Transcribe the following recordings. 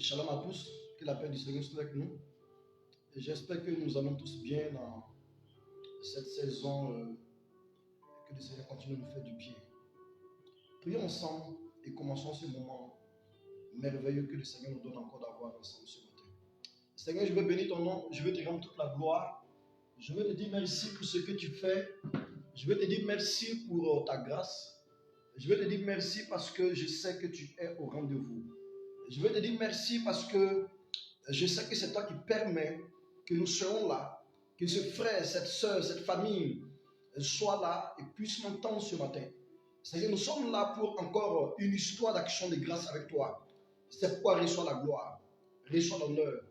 Shalom à tous, que la paix du Seigneur soit avec nous. Et j'espère que nous allons tous bien dans cette saison, que le Seigneur continue de nous faire du bien. Prions ensemble et commençons ce moment merveilleux que le Seigneur nous donne encore d'avoir ensemble ce matin. Seigneur, je veux bénir ton nom, je veux te rendre toute la gloire. Je veux te dire merci pour ce que tu fais. Je veux te dire merci pour ta grâce. Je veux te dire merci parce que je sais que tu es au rendez-vous. Je veux te dire merci parce que je sais que c'est toi qui permets que nous soyons là, que ce frère, cette soeur, cette famille soit là et puisse m'entendre ce matin. C'est-à-dire, nous sommes là pour encore une histoire d'action de grâce avec toi. C'est pourquoi reçois la gloire, reçois l'honneur,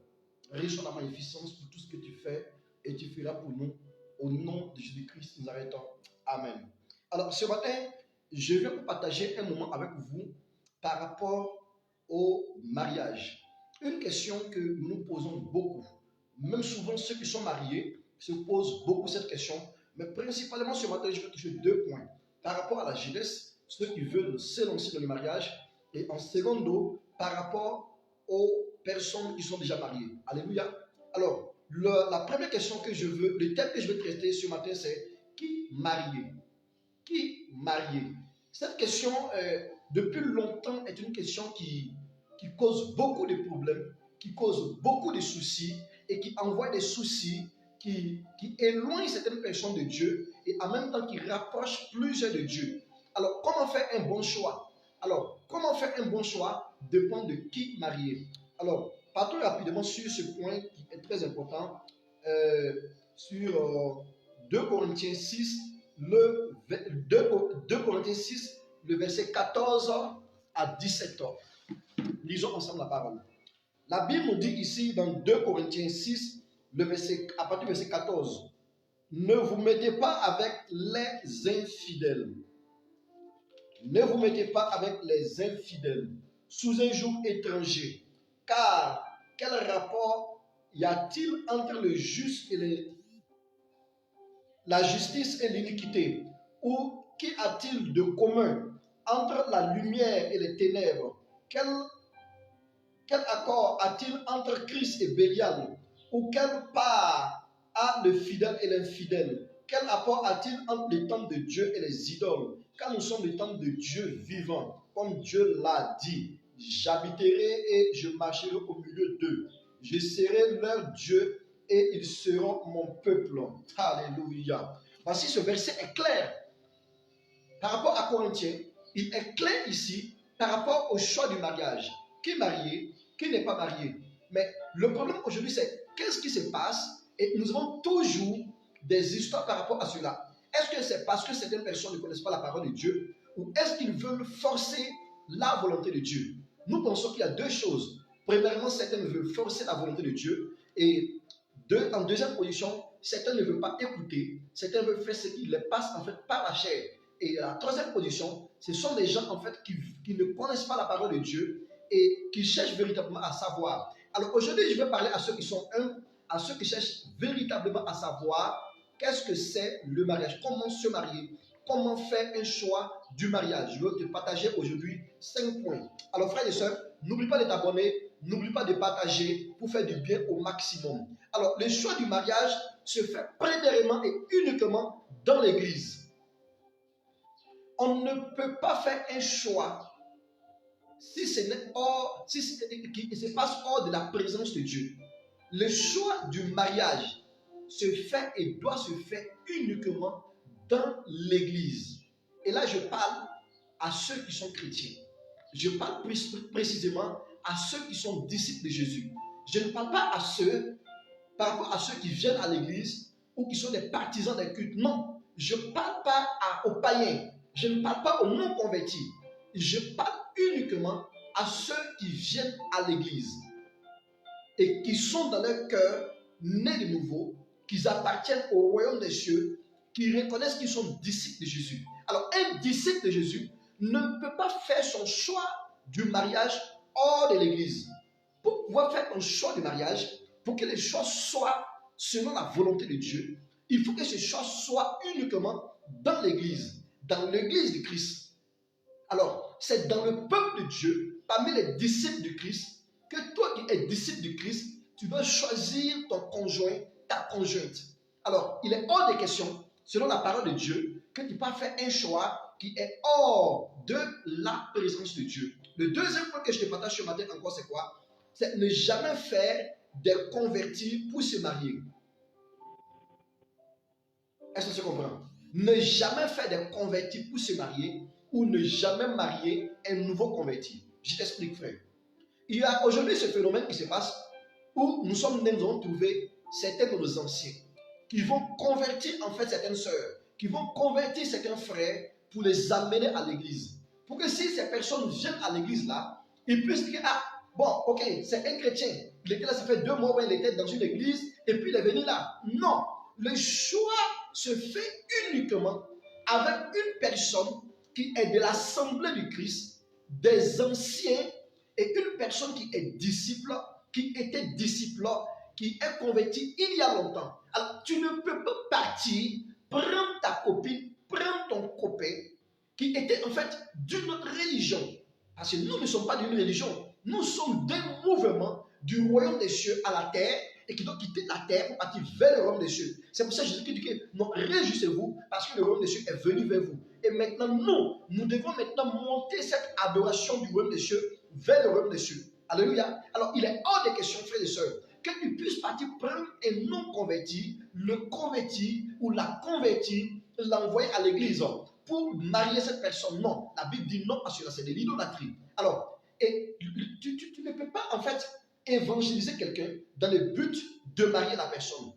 reçois la magnificence pour tout ce que tu fais et tu feras pour nous. Au nom de Jésus-Christ, nous arrêtons. Amen. Alors, ce matin, je vais vous partager un moment avec vous par rapport au mariage. Une question que nous nous posons beaucoup. Même souvent, ceux qui sont mariés se posent beaucoup cette question. Mais principalement, ce matin, je vais toucher deux points. Par rapport à la jeunesse, ceux qui veulent s'élancer dans le mariage. Et en secondo, par rapport aux personnes qui sont déjà mariées. Alléluia. Alors, la première question que je veux, le thème que je vais traiter ce matin, c'est qui marié? Qui marié? Cette question, depuis longtemps, est une question qui cause beaucoup de problèmes, qui cause beaucoup de soucis et qui envoie des soucis, qui éloigne certaines personnes de Dieu et en même temps qui rapproche plusieurs de Dieu. Alors, comment faire un bon choix? Alors, comment faire un bon choix dépend de qui marier. Alors, partons rapidement sur ce point qui est très important, sur 2 Corinthiens 6, le 2 Corinthiens 6, le verset 14 à 17. Lisons ensemble la parole. La Bible nous dit ici dans 2 Corinthiens 6, à partir du verset 14, ne vous mettez pas avec les infidèles. Ne vous mettez pas avec les infidèles sous un joug étranger. Car quel rapport y a-t-il entre le juste et la justice et l'iniquité? Ou qu'y a-t-il de commun entre la lumière et les ténèbres? Quel accord a-t-il entre Christ et Bélial? Ou quelle part a le fidèle et l'infidèle? Quel rapport a-t-il entre les temples de Dieu et les idoles? Car nous sommes les temples de Dieu vivant, comme Dieu l'a dit. J'habiterai et je marcherai au milieu d'eux. Je serai leur Dieu et ils seront mon peuple. Alléluia. Voici, ce verset est clair. Par rapport à Corinthiens, il est clair ici par rapport au choix du mariage. Qui est marié, qui n'est pas marié. Mais le problème aujourd'hui, c'est qu'est-ce qui se passe? Et nous avons toujours des histoires par rapport à cela. Est-ce que c'est parce que certaines personnes ne connaissent pas la parole de Dieu? Ou est-ce qu'ils veulent forcer la volonté de Dieu? Nous pensons qu'il y a deux choses. Premièrement, certains veulent forcer la volonté de Dieu. Et en deuxième position, certains ne veulent pas écouter. Certains veulent faire ce qui les passe en fait par la chair. Et la troisième position, ce sont des gens en fait qui ne connaissent pas la parole de Dieu et qui cherchent véritablement à savoir. Alors aujourd'hui, je vais parler à ceux qui sont à ceux qui cherchent véritablement à savoir qu'est-ce que c'est le mariage, comment se marier, comment faire un choix du mariage. Je vais te partager aujourd'hui 5 points. Alors frères et sœurs, n'oublie pas de t'abonner, n'oublie pas de partager pour faire du bien au maximum. Alors le choix du mariage se fait premièrement et uniquement dans l'église. On ne peut pas faire un choix si ce n'est qui se passe hors de la présence de Dieu. Le choix du mariage se fait et doit se faire uniquement dans l'église. Et là, je parle à ceux qui sont chrétiens. Je parle plus précisément à ceux qui sont disciples de Jésus. Je ne parle pas à ceux, par rapport à ceux qui viennent à l'église ou qui sont des partisans des cultes. Non, je ne parle pas aux païens. Je ne parle pas aux non-convertis. Je parle uniquement à ceux qui viennent à l'église et qui sont dans leur cœur nés de nouveau, qui appartiennent au royaume des cieux, qui reconnaissent qu'ils sont disciples de Jésus. Alors, un disciple de Jésus ne peut pas faire son choix du mariage hors de l'église. Pour pouvoir faire un choix du mariage, pour que les choix soient selon la volonté de Dieu, il faut que ce choix soit uniquement dans l'église de Christ. Alors, c'est dans le peuple de Dieu, parmi les disciples de Christ, que toi qui es disciple du Christ, tu dois choisir ton conjoint, ta conjointe. Alors, il est hors des questions, selon la parole de Dieu, que tu peux faire un choix qui est hors de la présence de Dieu. Le deuxième point que je te partage ce matin encore, c'est quoi? C'est ne jamais faire des convertis pour se marier. Est-ce que tu comprends? Ne jamais faire des convertis pour se marier ou ne jamais marier un nouveau converti. Je t'explique, frère. Il y a aujourd'hui ce phénomène qui se passe où nous avons trouvé certains de nos anciens qui vont convertir en fait certaines sœurs, qui vont convertir certains frères pour les amener à l'église. Pour que si ces personnes viennent à l'église là, ils puissent dire, ah, bon, ok, c'est un chrétien. Il était là, ça fait 2 mois où il était dans une église et puis il est venu là. Non, le choix se fait uniquement avec une personne qui est de l'assemblée du Christ, des anciens, et une personne qui est disciple, qui était disciple, qui est converti il y a longtemps. Alors, tu ne peux pas partir, prendre ta copine, prendre ton copain, qui était en fait d'une autre religion. Parce que nous ne sommes pas d'une religion, nous sommes d'un mouvement du royaume des cieux à la terre, et qui doit quitter la terre pour partir vers le royaume des cieux. C'est pour ça que Jésus dit que non, réjouissez-vous, parce que le royaume des cieux est venu vers vous. Et maintenant, nous devons maintenant monter cette adoration du royaume des cieux vers le royaume des cieux. Alléluia. Alors, il est hors des questions, frères et sœurs, que tu puisses partir prendre un non-converti, le converti ou la convertie, l'envoyer à l'église pour marier cette personne. Non, la Bible dit non parce que c'est de l'idolâtrie. Alors, et tu ne peux pas en fait évangéliser quelqu'un dans le but de marier la personne.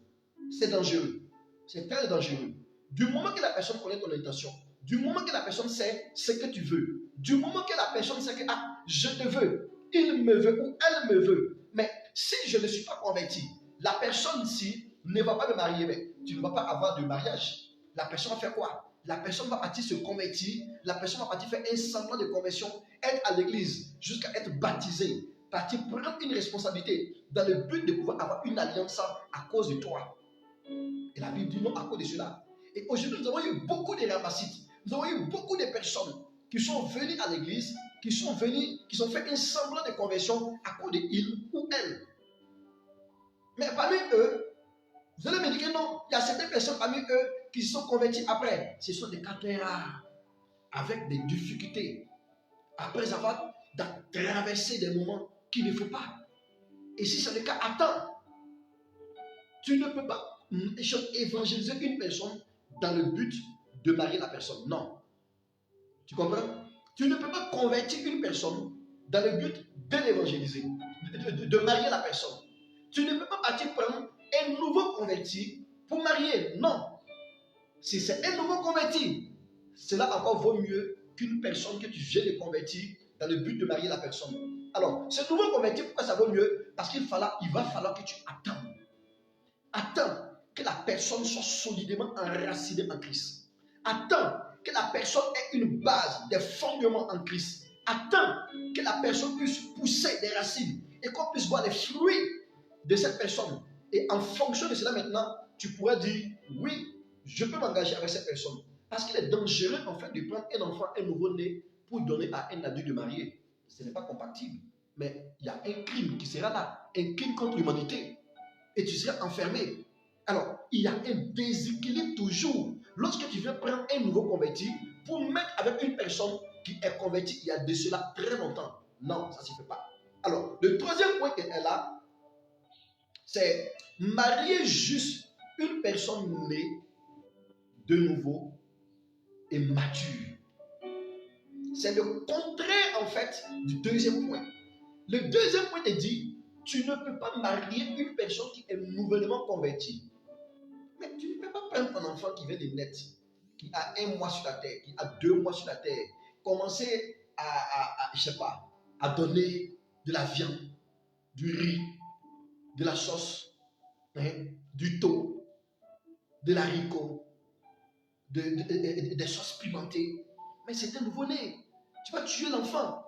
C'est dangereux. C'est très dangereux. Du moment que la personne connaît ton intention, du moment que la personne sait ce que tu veux, du moment que la personne sait que ah, je te veux, il me veut ou elle me veut, mais si je ne suis pas converti, la personne ici ne va pas me marier, mais tu ne vas pas avoir de mariage. La personne va faire quoi? La personne va partir se convertir, la personne va partir faire un semblant de conversion, être à l'église, jusqu'à être baptisée, partir prendre une responsabilité dans le but de pouvoir avoir une alliance à cause de toi. Et la Bible dit non à cause de cela. Et aujourd'hui, nous avons eu beaucoup de ramassites, nous avons eu beaucoup de personnes qui sont venues à l'église, qui ont fait un semblant de conversion à cause de il ou elle. Mais parmi eux, vous allez me dire que non, il y a certaines personnes parmi eux qui se sont convertis après. Ce sont des cas très rares, avec des difficultés, après avoir traversé des moments qu'il ne faut pas. Et si c'est le cas, attends. Tu ne peux pas évangéliser une personne dans le but de marier la personne. Non. Tu comprends? Tu ne peux pas convertir une personne dans le but de l'évangéliser, de marier la personne. Tu ne peux pas partir prendre un nouveau converti pour marier. Non. Si c'est un nouveau converti, cela encore vaut mieux qu'une personne que tu viens de convertir dans le but de marier la personne. Alors, ce nouveau converti, pourquoi ça vaut mieux? Parce qu'il va falloir que tu attends. Attends que la personne soit solidement enracinée en Christ. Attends que la personne ait une base, des fondements en Christ. Attends que la personne puisse pousser des racines et qu'on puisse voir les fruits de cette personne. Et en fonction de cela maintenant, tu pourras dire, oui, je peux m'engager avec cette personne. Parce qu'il est dangereux en fait de prendre un enfant, un nouveau-né, pour donner à un adulte de marier. Ce n'est pas compatible. Mais il y a un crime qui sera là, un crime contre l'humanité. Et tu seras enfermé. Alors, il y a un déséquilibre toujours. Lorsque tu viens prendre un nouveau converti pour mettre avec une personne qui est convertie il y a de cela très longtemps. Non, ça ne se fait pas. Alors, le troisième point qu'elle est là, c'est marier juste une personne née de nouveau et mature. C'est le contraire en fait du deuxième point. Le deuxième point te dit, tu ne peux pas marier une personne qui est nouvellement convertie. Mais tu ne peux pas prendre ton enfant qui vient de naître, qui a 1 mois sur la terre, qui a 2 mois sur la terre, commencer je sais pas, à donner de la viande, du riz, de la sauce, du thon, de l'haricot, des sauces pimentées. Mais c'est un nouveau-né. Tu vas tuer l'enfant.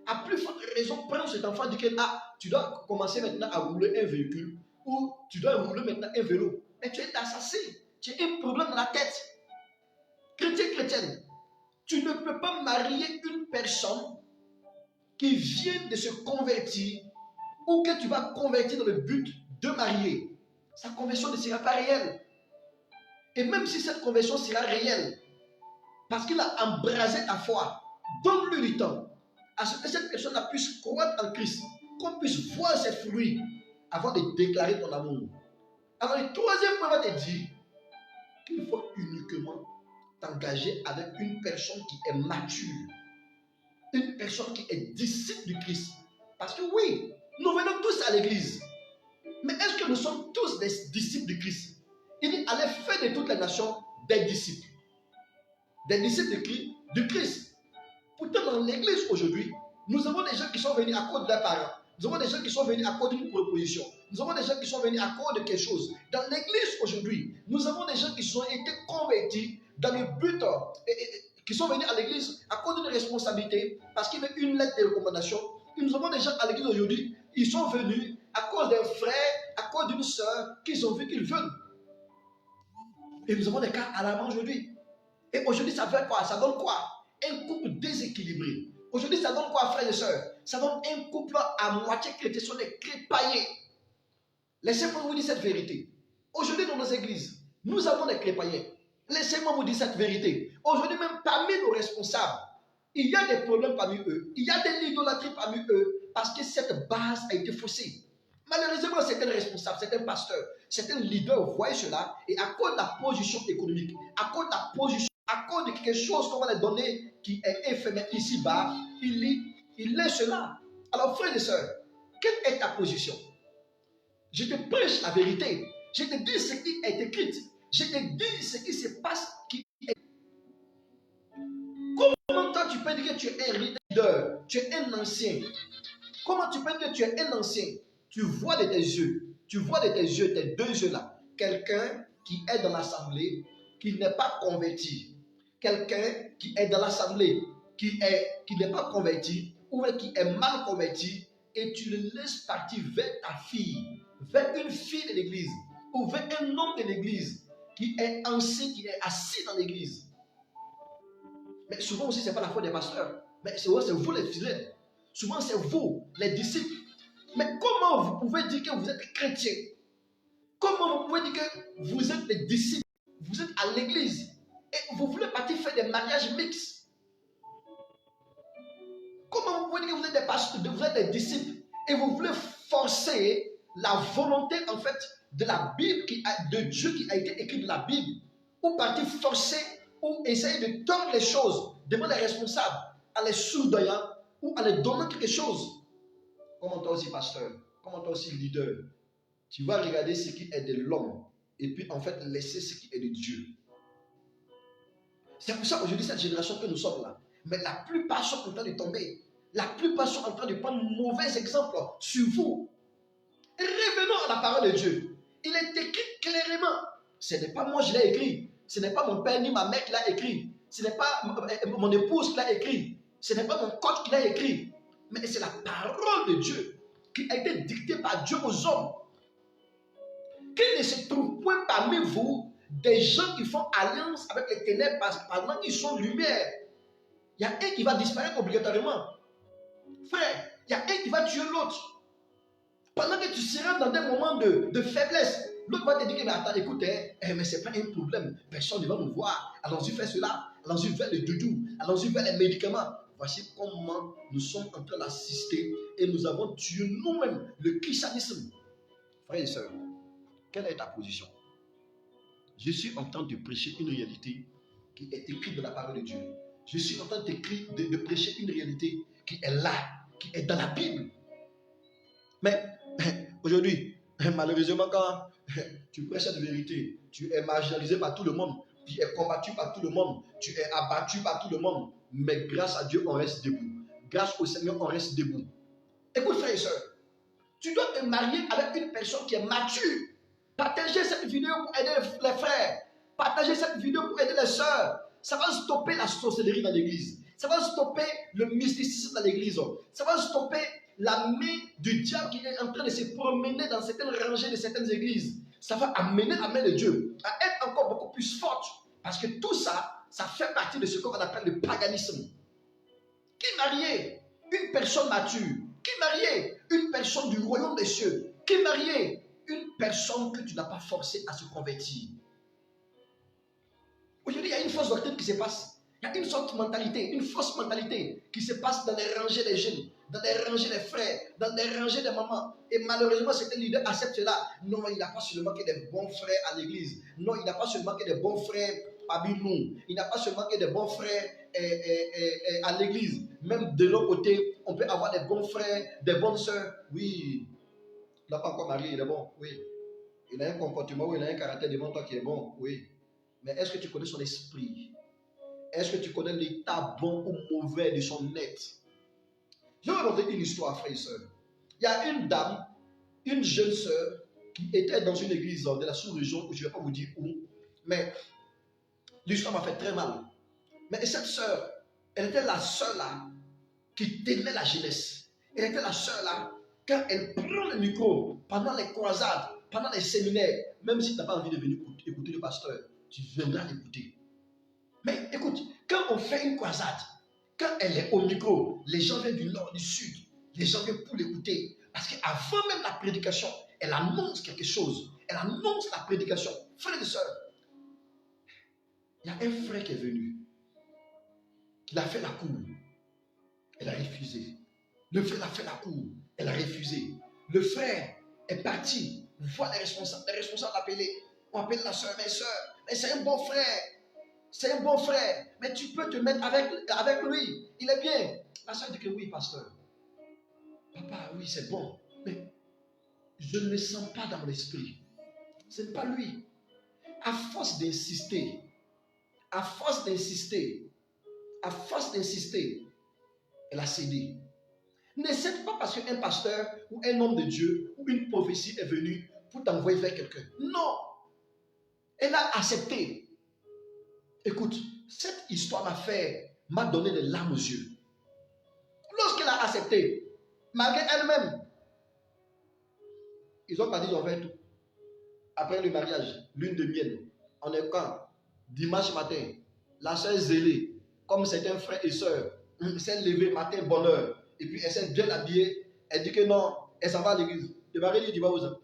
À plus forte raison, prends cet enfant et dis que tu dois commencer maintenant à rouler un véhicule ou tu dois rouler maintenant un vélo. Mais tu es assassin. Tu as un problème dans la tête. Chrétienne, tu ne peux pas marier une personne qui vient de se convertir ou que tu vas convertir dans le but de marier, sa conversion ne sera pas réelle. Et même si cette conversion sera réelle, parce qu'il a embrasé ta foi, donne-lui du temps à ce que cette personne puisse croître en Christ, qu'on puisse voir ses fruits avant de déclarer ton amour. Alors le troisième point va te dire qu'il faut uniquement t'engager avec une personne qui est mature, une personne qui est disciple du Christ. Parce que oui, nous venons tous à l'église, mais est-ce que nous sommes tous des disciples du Christ? Il dit, allez faire de toutes les nations des disciples. Des disciples de Christ. Pourtant, dans l'église aujourd'hui, nous avons des gens qui sont venus à cause de leurs parents. Nous avons des gens qui sont venus à cause d'une proposition. Nous avons des gens qui sont venus à cause de quelque chose. Dans l'église aujourd'hui, nous avons des gens qui ont été convertis dans le but, qui sont venus à l'église à cause d'une responsabilité, parce qu'il y avait une lettre de recommandation. Et nous avons des gens à l'église aujourd'hui, ils sont venus à cause d'un frère, à cause d'une soeur, qu'ils ont vu qu'ils veulent. Et nous avons des cas à la main aujourd'hui. Et aujourd'hui, ça fait quoi? Ça donne quoi? Un couple déséquilibré. Aujourd'hui, ça donne quoi, frères et sœurs? Ça donne un couple à moitié chrétien, ce sont des crépaillés. Laissez-moi vous dire cette vérité. Aujourd'hui, dans nos églises, nous avons des crépaillés. Laissez-moi vous dire cette vérité. Aujourd'hui, même parmi nos responsables, il y a des problèmes parmi eux. Il y a de l'idolâtrie parmi eux parce que cette base a été faussée. Malheureusement, certains responsables, certains pasteurs, certains leaders voient cela et à cause de la position économique, à cause de la position, à cause de quelque chose qu'on va leur donner qui est éphémère ici-bas, il laisse cela. Alors, frères et sœurs, quelle est ta position? Je te prêche la vérité. Je te dis ce qui est écrit. Je te dis ce qui se passe. Comment toi tu peux dire que tu es un leader, tu es un ancien? Comment tu peux dire que tu es un ancien? Tu vois de tes yeux, tes deux yeux là, quelqu'un qui est dans l'assemblée, qui n'est pas converti. Quelqu'un qui est dans l'assemblée, qui n'est pas converti, ou qui est mal converti, et tu le laisses partir vers ta fille, vers une fille de l'église, ou vers un homme de l'église, qui est ancien, qui est assis dans l'église. Mais souvent aussi, ce n'est pas la faute des pasteurs, mais c'est vous les fidèles. Souvent, c'est vous, les disciples. Mais comment vous pouvez dire que vous êtes chrétien? Comment vous pouvez dire que vous êtes des disciples? Vous êtes à l'église et vous voulez partir faire des mariages mixtes? Comment vous pouvez dire que vous êtes des pasteurs, vous êtes des disciples et vous voulez forcer la volonté en fait de la Bible, de Dieu qui a été écrit dans la Bible, ou partir forcer ou essayer de tordre les choses devant les responsables en les soudoyant ou en les donnant quelque chose? Comment toi aussi pasteur, comment toi aussi leader, tu vas regarder ce qui est de l'homme et puis en fait laisser ce qui est de Dieu. C'est pour ça qu'aujourd'hui, cette génération que nous sommes là, mais la plupart sont en train de tomber. La plupart sont en train de prendre mauvais exemples sur vous. Revenons à la parole de Dieu. Il est écrit clairement. Ce n'est pas moi qui l'ai écrit. Ce n'est pas mon père ni ma mère qui l'a écrit. Ce n'est pas mon épouse qui l'a écrit. Ce n'est pas mon coach qui l'a écrit. Mais c'est la parole de Dieu qui a été dictée par Dieu aux hommes. Qu'il ne se trouve point parmi vous des gens qui font alliance avec les ténèbres pendant qu'ils sont lumière. Il y a un qui va disparaître obligatoirement. Frère, il y a un qui va tuer l'autre. Pendant que tu seras dans des moments de faiblesse, l'autre va te dire, mais attends, écoute, mais ce n'est pas un problème. Personne ne va nous voir. Allons-y faire cela. Allons-y vers le doudou. Allons-y vers les médicaments. Voici comment nous sommes en train d'assister et nous avons tué nous-mêmes le christianisme. Frères et sœurs, quelle est ta position? Je suis en train de prêcher une réalité qui est écrite dans la parole de Dieu. Je suis en train de prêcher une réalité qui est là, qui est dans la Bible. Mais aujourd'hui, malheureusement, quand tu prêches cette vérité, tu es marginalisé par tout le monde, tu es combattu par tout le monde, tu es abattu par tout le monde. Mais grâce à Dieu, on reste debout. Grâce au Seigneur, on reste debout. Écoute, frères et sœurs, tu dois te marier avec une personne qui est mature. Partagez cette vidéo pour aider les frères. Partagez cette vidéo pour aider les sœurs. Ça va stopper la sorcellerie dans l'église. Ça va stopper le mysticisme dans l'église. Ça va stopper la main du diable qui est en train de se promener dans certaines rangées de certaines églises. Ça va amener la main de Dieu à être encore beaucoup plus forte. Parce que tout ça, ça fait partie de ce qu'on appelle le paganisme. Qui mariait une personne mature? Qui mariait marier une personne du royaume des cieux, qui marier une personne que tu n'as pas forcé à se convertir. Aujourd'hui, il y a une fausse doctrine qui se passe. Il y a une sorte de mentalité, une fausse mentalité qui se passe dans les rangées des jeunes, dans les rangées des frères, dans les rangées des mamans. Et malheureusement, certains leaders acceptent cela. Non, il n'a pas seulement que des bons frères à l'église. Non, il n'a pas seulement que des bons frères à Bilou. Il n'a pas seulement que des bons frères à l'église. Même de l'autre côté, on peut avoir des bons frères, des bonnes sœurs. Oui, il n'a pas encore marié, il est bon. Oui. Il a un comportement, il a un caractère devant toi qui est bon. Oui. Mais est-ce que tu connais son esprit? Est-ce que tu connais l'état bon ou mauvais de son être? Je vais vous raconter une histoire, frères et sœurs. Il y a une dame, une jeune sœur, qui était dans une église de la sous-région, je ne vais pas vous dire où, mais l'histoire m'a fait très mal. Mais cette sœur, elle était la sœur là qui tenait la jeunesse. Elle était la sœur là, quand elle prend le micro pendant les croisades, pendant les séminaires, même si tu n'as pas envie de venir écouter le pasteur, tu viendras l'écouter. Mais écoute, quand on fait une croisade, quand elle est au micro, les gens viennent du nord, du sud, les gens viennent pour l'écouter. Parce qu'avant même la prédication, elle annonce quelque chose. Elle annonce la prédication. Frères et sœurs, il y a un frère qui est venu. Il a fait la cour. Elle a refusé. Le frère a fait la cour. Elle a refusé. Le frère est parti voir les responsables. Les responsables appelés. On appelle la sœur, mais sœur, mais c'est un bon frère. C'est un bon frère, mais tu peux te mettre avec lui. Il est bien. La sœur dit que oui, pasteur. Papa, oui, c'est bon. Mais je ne me sens pas dans l'esprit. Ce n'est pas lui. À force d'insister, à force d'insister, à force d'insister, elle a cédé. Ne cède pas parce qu'un pasteur ou un homme de Dieu ou une prophétie est venu pour t'envoyer vers quelqu'un. Non. Elle a accepté. Écoute, cette histoire m'a donné des larmes aux yeux. Lorsqu'elle a accepté, malgré elle-même, ils ont pas dit qu'ils ont fait tout. Après le mariage, lune de miel, on est quand? Dimanche matin, la soeur zélée, comme certains frères et sœurs, s'est levée matin, bonne heure, et puis elle s'est bien habillée, elle dit que non, elle s'en va à l'église. Le mari dit, tu vas où ça?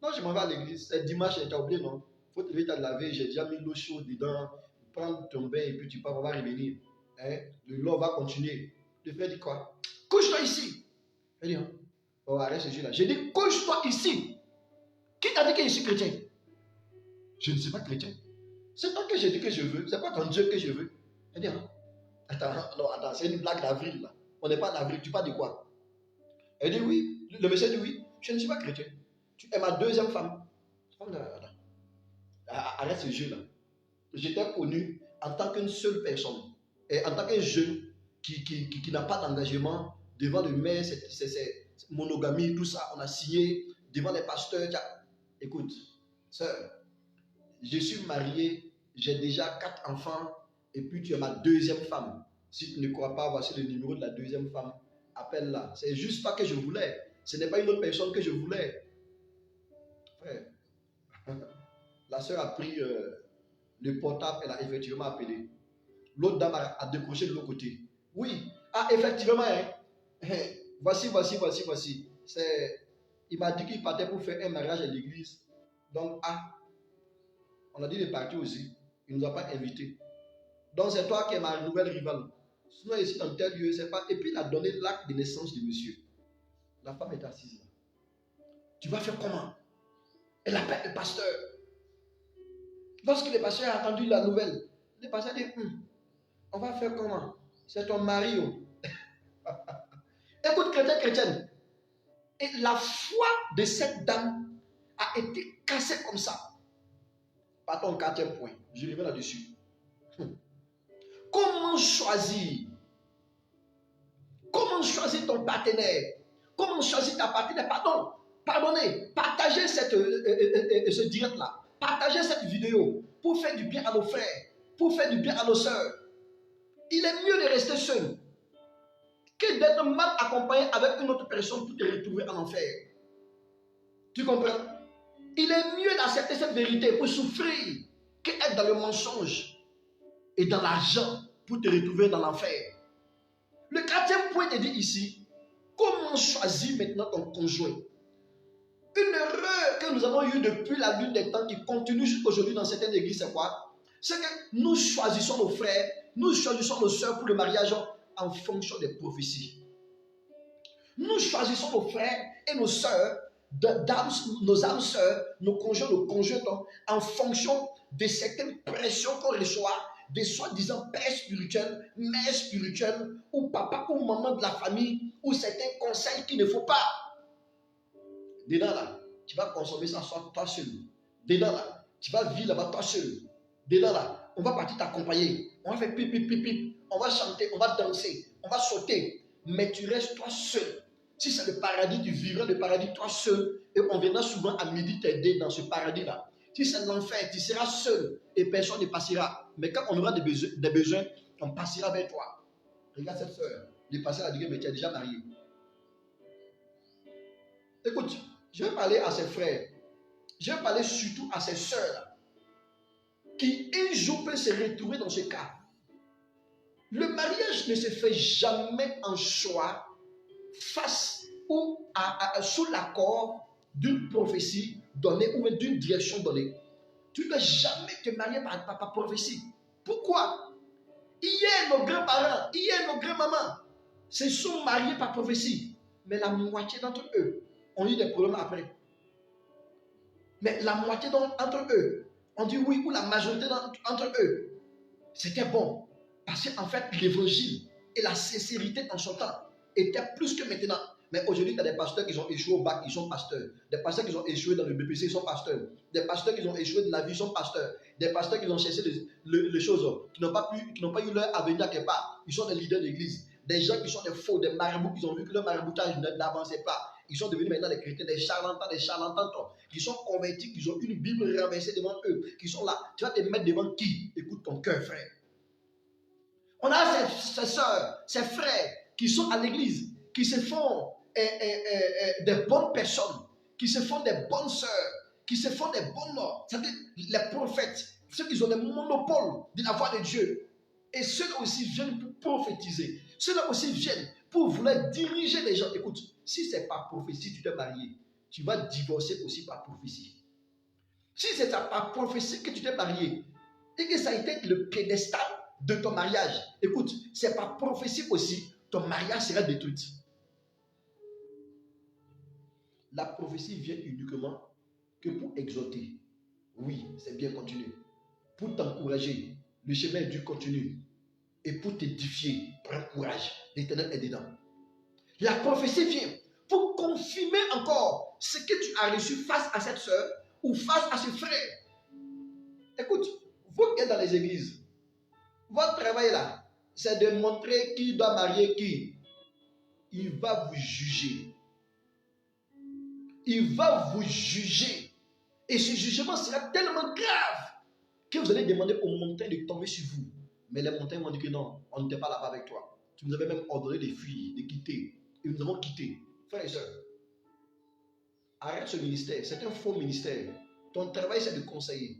Non, je m'en vais à l'église, c'est dimanche, tu as oublié, non? Il faut te lever, tu as lavé, j'ai déjà mis l'eau chaude dedans. Prendre ton bain et puis tu pars, on va revenir. Hein? Le long va continuer. Le frère dit quoi? Couche-toi ici. Elle dit, oh, arrête ce jeu-là. J'ai dit, couche-toi ici. Qui t'a dit que je suis chrétien? Je ne suis pas chrétien. C'est toi que j'ai dit que je veux. C'est pas ton Dieu que je veux. Elle dit, attends, c'est une blague d'avril là. On n'est pas en avril. Tu parles de quoi? Elle dit oui. Le monsieur dit oui. Je ne suis pas chrétien. Tu es ma deuxième femme. Arrête ce jeu-là. J'étais connu en tant qu'une seule personne, et en tant qu'un jeune qui n'a pas d'engagement devant le maire, c'est monogamie, tout ça, on a signé devant les pasteurs. Écoute, sœur, je suis marié, j'ai déjà 4 enfants, et puis tu es ma deuxième femme. Si tu ne crois pas, voici le numéro de la deuxième femme, appelle-la. C'est juste ça que je voulais, ce n'est pas une autre personne que je voulais. Frère, la sœur a pris le portable, elle a effectivement appelé. L'autre dame a décroché de l'autre côté. Oui, ah, effectivement, hein. Voici. Il m'a dit qu'il partait pour faire un mariage à l'église. Donc, on a dit de partir aussi. Il ne nous a pas invités. Donc, c'est toi qui es ma nouvelle rivale. Sinon, ici, dans tel lieu, c'est pas. Et puis, il a donné l'acte de naissance de monsieur. La femme est assise là. Tu vas faire comment? Elle appelle le pasteur. Lorsque le pasteur a entendu la nouvelle, le pasteur dit, on va faire comment? C'est ton mari. Écoute, chrétienne. Et la foi de cette dame a été cassée comme ça. Par ton 4e point. Je reviens là-dessus. Comment choisir? Comment choisir ton partenaire? Comment choisir ta partenaire? Pardonnez. Partagez ce direct-là. Partagez cette vidéo pour faire du bien à nos frères, pour faire du bien à nos sœurs. Il est mieux de rester seul que d'être mal accompagné avec une autre personne pour te retrouver en enfer. Tu comprends? Il est mieux d'accepter cette vérité pour souffrir qu'être dans le mensonge et dans l'argent pour te retrouver dans l'enfer. Le 4e point te dit ici, Comment choisir maintenant ton conjoint? Une erreur que nous avons eue depuis la lune des temps qui continue jusqu'aujourd'hui dans certaines églises, c'est quoi? C'est que nous choisissons nos frères, nous choisissons nos soeurs pour le mariage en fonction des prophéties. Nous choisissons nos frères et nos soeurs, nos âmes sœurs, nos conjoints, nos conjointes, en fonction de certaines pressions qu'on reçoit, des soi-disant pères spirituels, mères spirituelles, ou papa ou maman de la famille, ou certains conseils qu'il ne faut pas. Dedans là, tu vas consommer ça toi seul. Dedans là, tu vas vivre là-bas toi seul. Dedans là, on va partir t'accompagner. On va faire pip, pip, pip, pip. On va chanter, on va danser, on va sauter. Mais tu restes toi seul. Si c'est le paradis, tu vivras le paradis toi seul. Et on viendra souvent à midi t'aider dans ce paradis-là. Si c'est l'enfer, tu seras seul et personne ne passera. Mais quand on aura des besoins, on passera vers toi. Regarde cette soeur. Le passé a dit, mais tu es déjà marié. Écoute, je vais parler à ses frères. Je vais parler surtout à ses soeurs qui un jour peuvent se retrouver dans ce cas. Le mariage ne se fait jamais en choix face ou sous l'accord d'une prophétie donnée ou d'une direction donnée. Tu ne dois jamais te marier par prophétie. Pourquoi? Hier, nos grands-parents, hier, nos grands-mamans se sont mariés par prophétie. Mais la moitié d'entre eux ont eu des problèmes après. Mais la moitié d'entre eux ont dit oui, ou la majorité d'entre eux, c'était bon. Parce qu'en fait, l'évangile et la sincérité en son temps étaient plus que maintenant. Mais aujourd'hui, tu as des pasteurs qui ont échoué au bac, ils sont pasteurs. Des pasteurs qui ont échoué dans le BPC, ils sont pasteurs. Des pasteurs qui ont échoué dans la vie, ils sont pasteurs. Des pasteurs qui ont cherché les choses, qui n'ont pas eu leur avenir quelque part. Ils sont des leaders d'église. Des gens qui sont des faux, des marabouts, qui ont vu que leur maraboutage n'avançait pas. Ils sont devenus maintenant des chrétiens, des charlatans, qui sont convertis, qui ont une Bible renversée devant eux, qui sont là. Tu vas te mettre devant qui? Écoute ton cœur, frère. On a ces soeurs, ces frères qui sont à l'église, qui se font des bonnes personnes, qui se font des bonnes sœurs, qui se font des bonnes morts. C'est-à-dire les prophètes, ceux qui ont le monopole de la voix de Dieu. Et ceux-là aussi viennent pour prophétiser. Ceux-là aussi viennent pour vouloir diriger les gens. Écoute, si ce n'est pas prophétie, tu t'es marié, tu vas divorcer aussi par prophétie. Si c'est par prophétie que tu t'es marié et que ça a été le piédestal de ton mariage, écoute, c'est par prophétie aussi, ton mariage sera détruit. La prophétie vient uniquement que pour exhorter. Oui, c'est bien, continue. Pour t'encourager, le chemin est dur, continue. Et pour t'édifier, prends courage, l'Éternel est dedans. La prophétie vient pour confirmer encore ce que tu as reçu face à cette soeur ou face à ce frère. Écoute, vous qui êtes dans les églises, votre travail là, c'est de montrer qui doit marier qui. Il va vous juger. Il va vous juger. Et ce jugement sera tellement grave que vous allez demander aux montagnes de tomber sur vous. Mais les montagnes vont dire que non, on n'était pas là-bas avec toi. Tu nous avais même ordonné de fuir, de quitter. Et nous avons quitté. Frères et sœurs, arrête ce ministère. C'est un faux ministère. Ton travail, c'est de conseiller.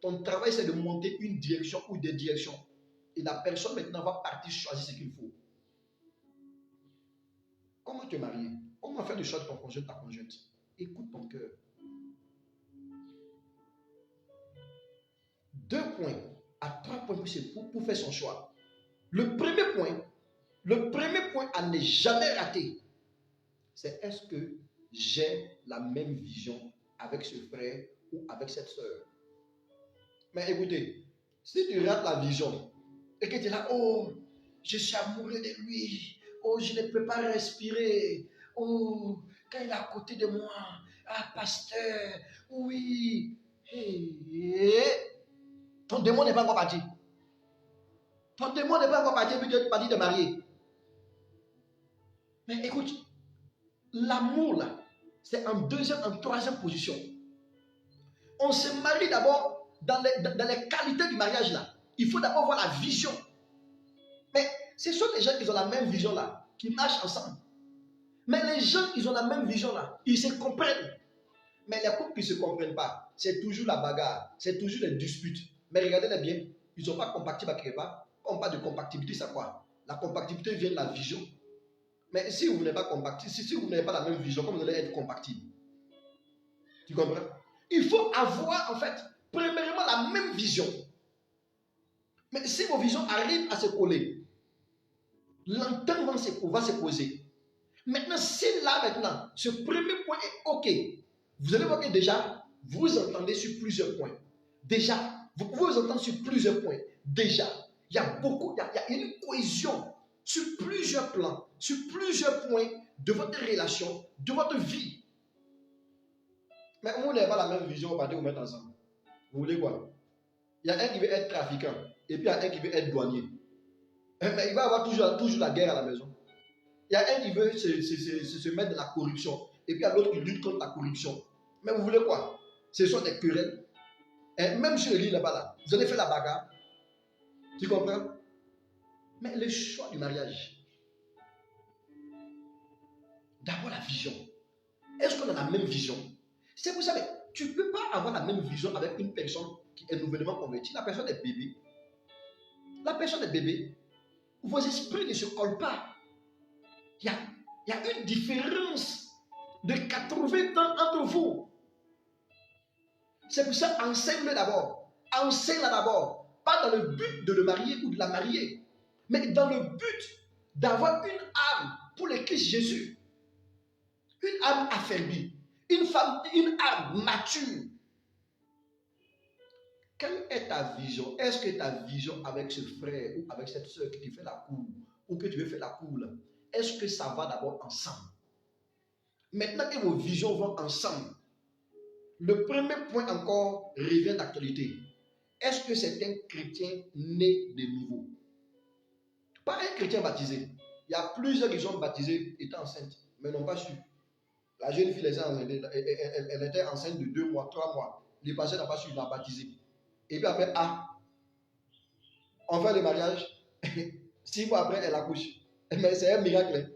Ton travail, c'est de monter une direction ou des directions. Et la personne maintenant va partir choisir ce qu'il faut. Comment te marier? Comment faire le choix de ton conjoint, ta conjointe? Écoute ton cœur. 2 points à 3 points pour faire son choix. Le premier point à ne jamais rater, c'est est-ce que j'ai la même vision avec ce frère ou avec cette soeur? Mais écoutez, si tu rates la vision et que tu es là, oh, je suis amoureux de lui, oh, je ne peux pas respirer, oh, quand il est à côté de moi, ah, pasteur, oui, ton démon n'est pas encore parti. Ton démon n'est pas encore parti, puis tu es parti de marier. Mais écoute, l'amour là, c'est en deuxième, en troisième position. On se marie d'abord dans les qualités du mariage là. Il faut d'abord voir la vision. Mais ce sont les gens qui ont la même vision là, qui marchent ensemble. Mais les gens qui ont la même vision là, ils se comprennent. Mais les couples qui ne se comprennent pas, c'est toujours la bagarre, c'est toujours les disputes. Mais regardez-les bien, ils ne sont pas compatibles à quelque part. Quand on parle de compatibilité, c'est quoi? La compatibilité vient de la vision. Mais si vous n'êtes pas compatible, si vous n'avez pas la même vision, comment vous allez être compatible? Tu comprends? Il faut avoir, en fait, premièrement, la même vision. Mais si vos visions arrivent à se coller, l'entente va se poser. Maintenant, si là, maintenant, ce premier point est OK, vous allez voir que déjà, vous entendez sur plusieurs points. Déjà, vous pouvez vous entendre sur plusieurs points. Déjà, il y a une cohésion sur plusieurs plans, sur plusieurs points de votre relation, de votre vie. Mais vous n'avez pas la même vision, vous vous mettre ensemble. Vous voulez quoi? Il y a un qui veut être trafiquant, et puis il y a un qui veut être douanier. Mais il va y avoir toujours la guerre à la maison. Il y a un qui veut se mettre dans la corruption, et puis il y a l'autre qui lutte contre la corruption. Mais vous voulez quoi? Ce sont des querelles. Et même sur le lit là-bas, là, vous allez faire la bagarre. Tu comprends? Mais le choix du mariage, d'abord la vision. Est-ce qu'on a la même vision? C'est vous savez, tu ne peux pas avoir la même vision avec une personne qui est nouvellement convertie. La personne est bébé. La personne est bébé. Vos esprits ne se collent pas. Il y a une différence de 80 ans entre vous. C'est pour ça, enseigne-le d'abord. Enseigne-la d'abord. Pas dans le but de le marier ou de la marier, mais dans le but d'avoir une âme pour le Christ Jésus. Une âme affaiblie. Une âme mature. Quelle est ta vision? Est-ce que ta vision avec ce frère ou avec cette soeur qui te fait la cour ou que tu veux faire la cour, est-ce que ça va d'abord ensemble? Maintenant que vos visions vont ensemble, le premier point encore revient d'actualité. Est-ce que c'est un chrétien né de nouveau? Pas un chrétien baptisé. Il y a plusieurs qui sont baptisés étant enceintes, mais n'ont pas su. La jeune fille, elle était enceinte de 2 mois, 3 mois. Le pasteur n'a pas su, il l'a baptisé. Et puis après, on fait le mariage. 6 mois après, elle accouche. Mais c'est un miracle.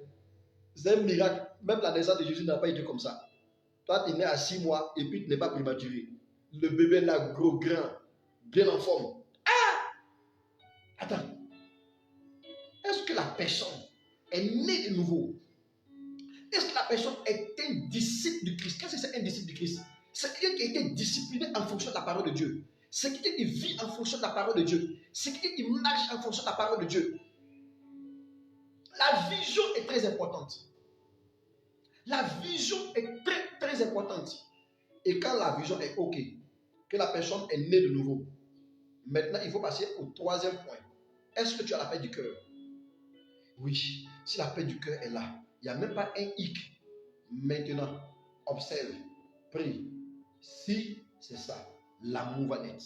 C'est un miracle. Même la naissance de Jésus n'a pas été comme ça. Toi, tu es né à 6 mois et puis tu n'es pas prématuré. Le bébé là, gros, grand, bien en forme. Attends. Est-ce que la personne est née de nouveau? Est-ce que la personne est un disciple du Christ? Qu'est-ce que c'est un disciple du Christ? C'est quelqu'un qui a été discipliné en fonction de la parole de Dieu. C'est quelqu'un qui vit en fonction de la parole de Dieu. C'est quelqu'un qui marche en fonction de la parole de Dieu. La vision est très importante. La vision est très, très importante. Et quand la vision est OK, que la personne est née de nouveau, maintenant, il faut passer au troisième point. Est-ce que tu as la paix du cœur? Oui, si la paix du cœur est là, il n'y a même pas un hic. Maintenant, observe, prie. Si c'est ça, l'amour va naître.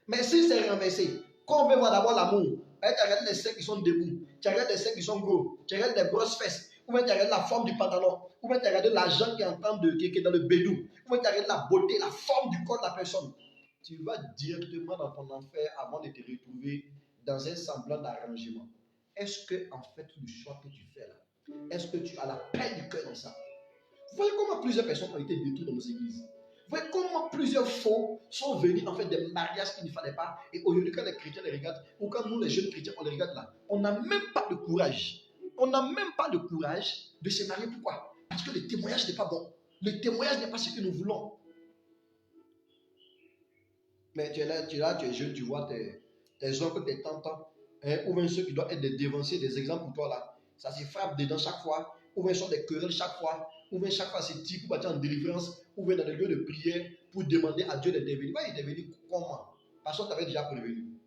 Mais si c'est renversé, quand on veut voir d'abord l'amour, tu regardes les seins qui sont debout, tu regardes les seins qui sont gros, tu regardes les grosses fesses, ou bien tu regardes la forme du pantalon, ou bien tu regardes l'argent qui est dans le bédou, ou bien tu regardes la beauté, la forme du corps de la personne. Tu vas directement dans ton enfer avant de te retrouver dans un semblant d'arrangement. Est-ce que, en fait, le choix que tu fais là, est-ce que tu as la paix du cœur dans ça? Vous voyez comment plusieurs personnes ont été détruites dans nos églises. Vous voyez comment plusieurs faux sont venus en fait des mariages qu'il ne fallait pas. Et aujourd'hui, quand les chrétiens les regardent, ou quand nous, les jeunes chrétiens, on les regarde là, on n'a même pas de courage. On n'a même pas le courage de se marier. Pourquoi? Parce que le témoignage n'est pas bon. Le témoignage n'est pas ce que nous voulons. Mais tu es là, tu es jeune, tu vois tes oncles, tes tantes, ou bien ceux qui doivent être des dévanciers, des exemples pour toi là. Ça se frappe dedans chaque fois, ou bien sont des querelles chaque fois, ou bien chaque fois c'est type pour partir en délivrance, ou bien dans des lieux de prière pour demander à Dieu d'intervenir. Il va intervenir comment? Parce qu'on t'avait déjà prévenu.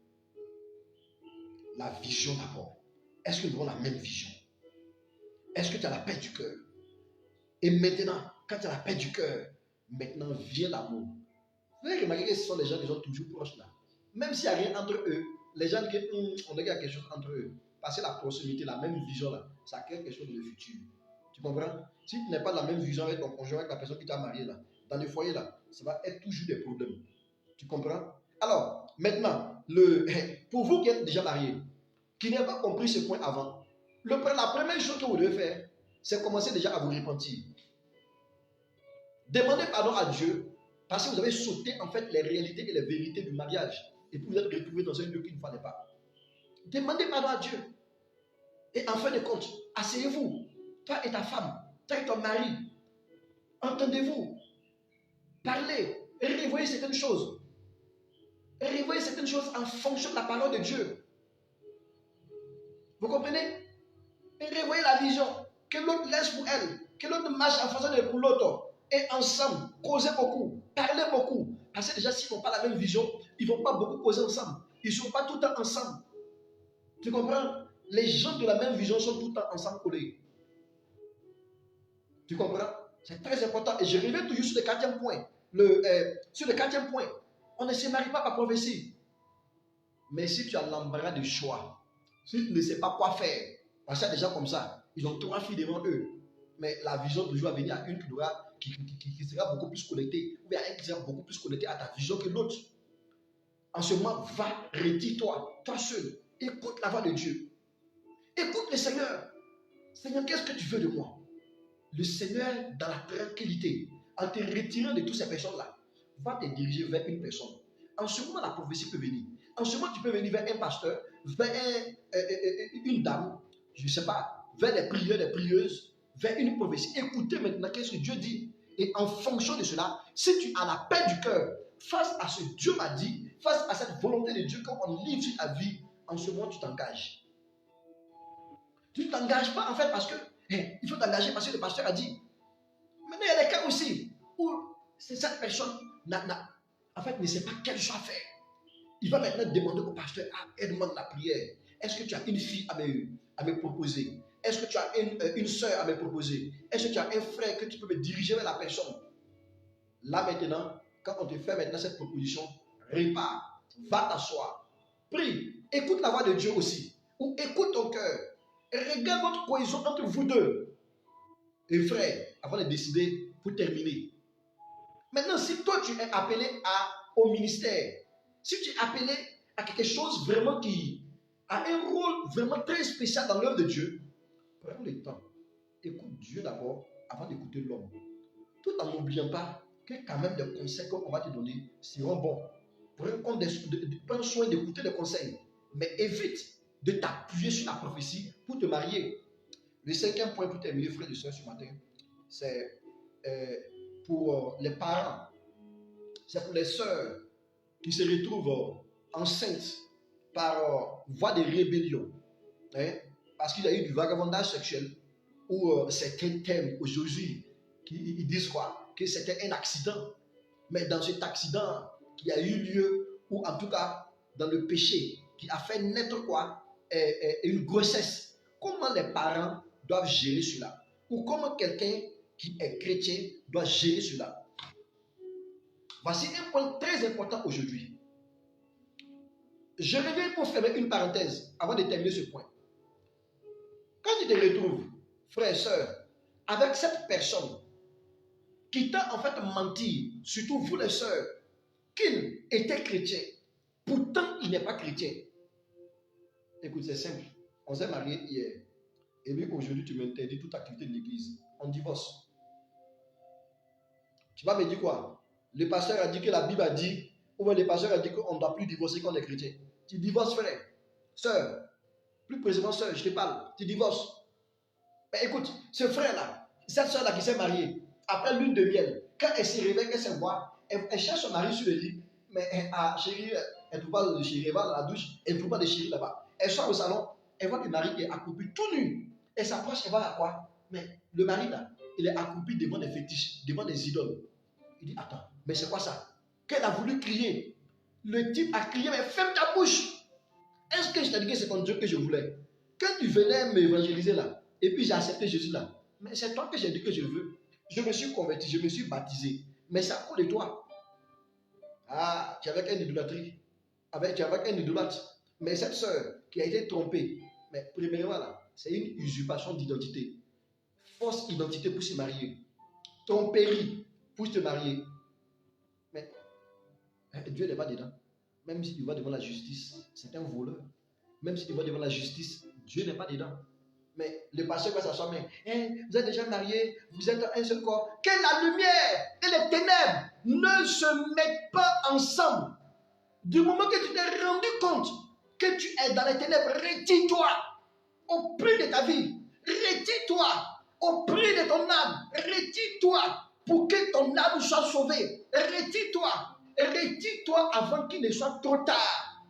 La vision d'abord. Est-ce que nous avons la même vision? Est-ce que tu as la paix du cœur? Et maintenant, quand tu as la paix du cœur, maintenant vient l'amour. Vous avez remarqué que ce sont les gens qui sont toujours proches là. Même s'il n'y a rien entre eux, les gens disent on a quelque chose entre eux. Parce que la proximité, la même vision là, ça crée quelque chose dans le futur. Tu comprends? Si tu n'as pas la même vision avec ton conjoint, avec la personne qui t'a marié là, dans le foyer là, ça va être toujours des problèmes. Tu comprends? Alors, maintenant, pour vous qui êtes déjà mariés, qui n'avez pas compris ce point avant, la première chose que vous devez faire, c'est commencer déjà à vous repentir. Demandez pardon à Dieu parce que vous avez sauté en fait les réalités et les vérités du mariage et puis vous êtes retrouvé dans un lieu qu'il ne fallait pas. Demandez pardon à Dieu. Et en fin de compte, asseyez-vous, toi et ta femme, toi et ton mari, entendez-vous, parlez, et revoyez certaines choses. Et revoyez certaines choses en fonction de la parole de Dieu. Vous comprenez? Et revoyez la vision que l'autre laisse pour elle, que l'autre marche en faisant de pour l'autre. Et ensemble, causez beaucoup, parlez beaucoup. Parce que déjà, s'ils n'ont pas la même vision, ils ne vont pas beaucoup causer ensemble. Ils ne sont pas tout le temps ensemble. Tu comprends? Les gens de la même vision sont tout le temps ensemble collés. Tu comprends? C'est très important. Et je reviens toujours sur le quatrième point. Sur le quatrième point, on ne se marie pas par prophétie. Mais si tu as l'embarras de choix, si tu ne sais pas quoi faire, parce qu'il y a des gens comme ça, ils ont 3 filles devant eux. Mais la vision toujours va venir à une qui sera beaucoup plus connectée, ou bien à une qui sera beaucoup plus connectée à ta vision que l'autre. En ce moment, va, retire-toi, toi seul. Écoute la voix de Dieu. Écoute le Seigneur. Seigneur, qu'est-ce que tu veux de moi? Le Seigneur, dans la tranquillité, en te retirant de toutes ces personnes-là, va te diriger vers une personne. En ce moment, la prophétie peut venir. En ce moment, tu peux venir vers un pasteur, vers une dame, je ne sais pas, vers les prieurs, des prieuses, vers une prophétie. Écoutez maintenant qu'est-ce que Dieu dit. Et en fonction de cela, si tu as la paix du cœur, face à ce que Dieu m'a dit, face à cette volonté de Dieu qu'on livre sur ta vie, en ce moment, tu t'engages. Tu ne t'engages pas en fait parce que il faut t'engager parce que le pasteur a dit. Maintenant, il y a des cas aussi où cette personne en fait, ne sait pas quel choix faire. Il va maintenant demander au pasteur, aide-moi dans la prière. Est-ce que tu as une fille à me proposer? Est-ce que tu as une soeur à me proposer? Est-ce que tu as un frère que tu peux me diriger vers la personne? Là maintenant, quand on te fait maintenant cette proposition, répare, va t'asseoir, prie, écoute la voix de Dieu aussi, ou écoute ton cœur, et regarde votre cohésion entre vous deux. Et frère, avant de décider, pour terminer. Maintenant, si toi tu es appelé au ministère, si tu es appelé à quelque chose vraiment qui a un rôle vraiment très spécial dans l'œuvre de Dieu, prends le temps, écoute Dieu d'abord avant d'écouter l'homme. Tout en n'oubliant pas que quand même des conseils qu'on va te donner seront bons. Prends soin d'écouter les conseils, mais évite de t'appuyer sur la prophétie pour te marier. Le 5e point pour terminer, frères et sœurs, ce matin, c'est pour les parents, c'est pour les sœurs qui se retrouvent enceintes par voie de rébellion, parce qu'il y a eu du vagabondage sexuel, où certains thèmes aujourd'hui, ils disent quoi? Que c'était un accident. Mais dans cet accident qui a eu lieu, ou en tout cas dans le péché, qui a fait naître quoi? Une grossesse. Comment les parents doivent gérer cela? Ou comment quelqu'un qui est chrétien doit gérer cela? Voici un point très important aujourd'hui. Je reviens pour faire une parenthèse avant de terminer ce point. Quand tu te retrouves, frère et soeur, avec cette personne qui t'a en fait menti, surtout vous les sœurs, qu'il était chrétien, pourtant il n'est pas chrétien. Écoute, c'est simple. On s'est mariés hier. Et puis aujourd'hui, tu m'interdis toute activité de l'église. On divorce. Tu vas me dire quoi? Le pasteur a dit que la Bible a dit, ou bien le pasteur a dit qu'on ne doit plus divorcer quand on est chrétien. Tu divorces, frère, sœur, plus précisément sœur, je te parle, tu divorces. Mais écoute, ce frère-là, cette sœur-là qui s'est mariée, après lune de miel, quand elle se réveille, qu'elle se voit, elle cherche son mari sur le lit, mais chérie, elle ne trouve pas de chérie, elle va dans la douche, elle ne trouve pas de chérie là-bas. Elle sort au salon, elle voit le mari qui est accroupi tout nu. Elle s'approche, elle voit à quoi? Mais le mari là, il est accroupi devant des fétiches, devant des idoles. Il dit, attends, mais c'est quoi ça? Qu'elle a voulu crier. Le type a crié, mais ferme ta bouche. Est-ce que je t'ai dit que c'est ton Dieu que je voulais? Quand tu venais m'évangéliser là, et puis j'ai accepté Jésus là, mais c'est toi que j'ai dit que je veux. Je me suis converti, je me suis baptisé. Mais c'est à cause de toi. Ah, tu es avec une idolâtrie. Tu es avec un idolâtre. Mais cette sœur qui a été trompée, mais premièrement là, c'est une usurpation d'identité. Fausse identité pour se marier. Tromperie pour se marier. Mais Dieu n'est pas dedans. Même si tu vas devant la justice, c'est un voleur. Même si tu vas devant la justice, Dieu n'est pas dedans. Mais le pasteur va s'asseoir, mais vous êtes déjà mariés, vous êtes un seul corps. Que la lumière et les ténèbres ne se mettent pas ensemble. Du moment que tu t'es rendu compte que tu es dans les ténèbres, retire-toi. au prix de ta vie. Retire-toi au prix de ton âme. Retire-toi pour que ton âme soit sauvée. Retire-toi. Retire-toi avant qu'il ne soit trop tard.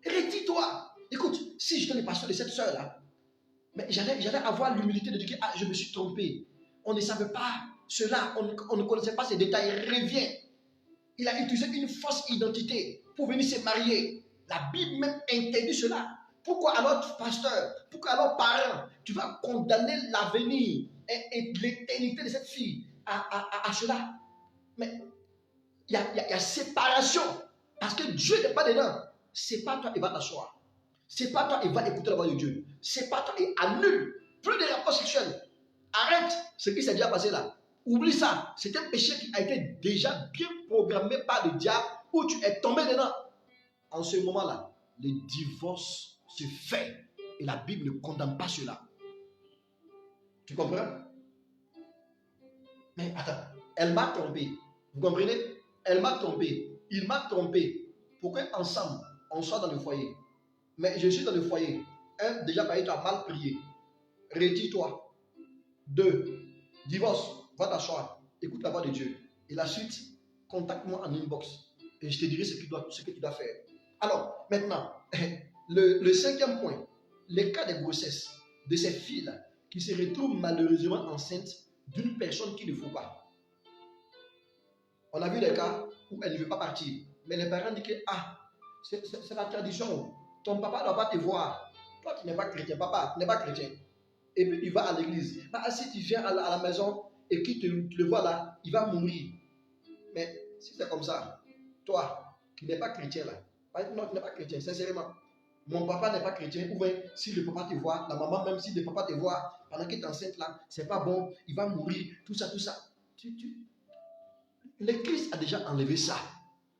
Retire-toi. Écoute, si j'étais le pasteur de cette soeur-là, mais j'allais avoir l'humilité de dire que je me suis trompé. On ne savait pas cela, on ne connaissait pas ces détails. Reviens. Il a utilisé une fausse identité pour venir se marier. La Bible même interdit cela. Pourquoi alors, pasteur, pourquoi alors, parent, tu vas condamner l'avenir et l'éternité de cette fille à cela? Mais il y a séparation. Parce que Dieu n'est pas dedans. C'est pas toi qui va t'asseoir. C'est pas toi qui va écouter la voix de Dieu. C'est pas toi qui annule. Plus de rapports sexuels. Arrête ce qui s'est déjà passé là. Oublie ça. C'est un péché qui a été déjà bien programmé par le diable où tu es tombé dedans. En ce moment-là, le divorce se fait. Et la Bible ne condamne pas cela. Tu comprends? Mais attends, elle m'a trompé. Vous comprenez? Elle m'a trompé. Il m'a trompé. Pour qu'ensemble, on soit dans le foyer. Mais je suis dans le foyer. Un, déjà, tu as mal prié. Retire-toi. 2, divorce. Va t'asseoir. Écoute la voix de Dieu. Et la suite, contacte-moi en inbox. Et je te dirai ce que tu dois faire. Alors, maintenant, le 5e point. Les cas de grossesse de ces filles-là qui se retrouvent malheureusement enceintes d'une personne qu'il ne faut pas. On a vu des cas où elle ne veut pas partir. Mais les parents disent que c'est la tradition. Ton papa ne doit pas te voir. Toi, tu n'es pas chrétien. Papa, tu n'es pas chrétien. Et puis, il va à l'église. Bah, si tu viens à la maison et qu'il tu le vois là, il va mourir. Mais si c'est comme ça, toi, qui n'es pas chrétien là, non, tu n'es pas chrétien, sincèrement. Mon papa n'est pas chrétien, ou bien si le papa te voit, la maman même si le papa te voit, pendant qu'il est enceinte là, c'est pas bon, il va mourir, tout ça, tout ça. L'Église a déjà enlevé ça.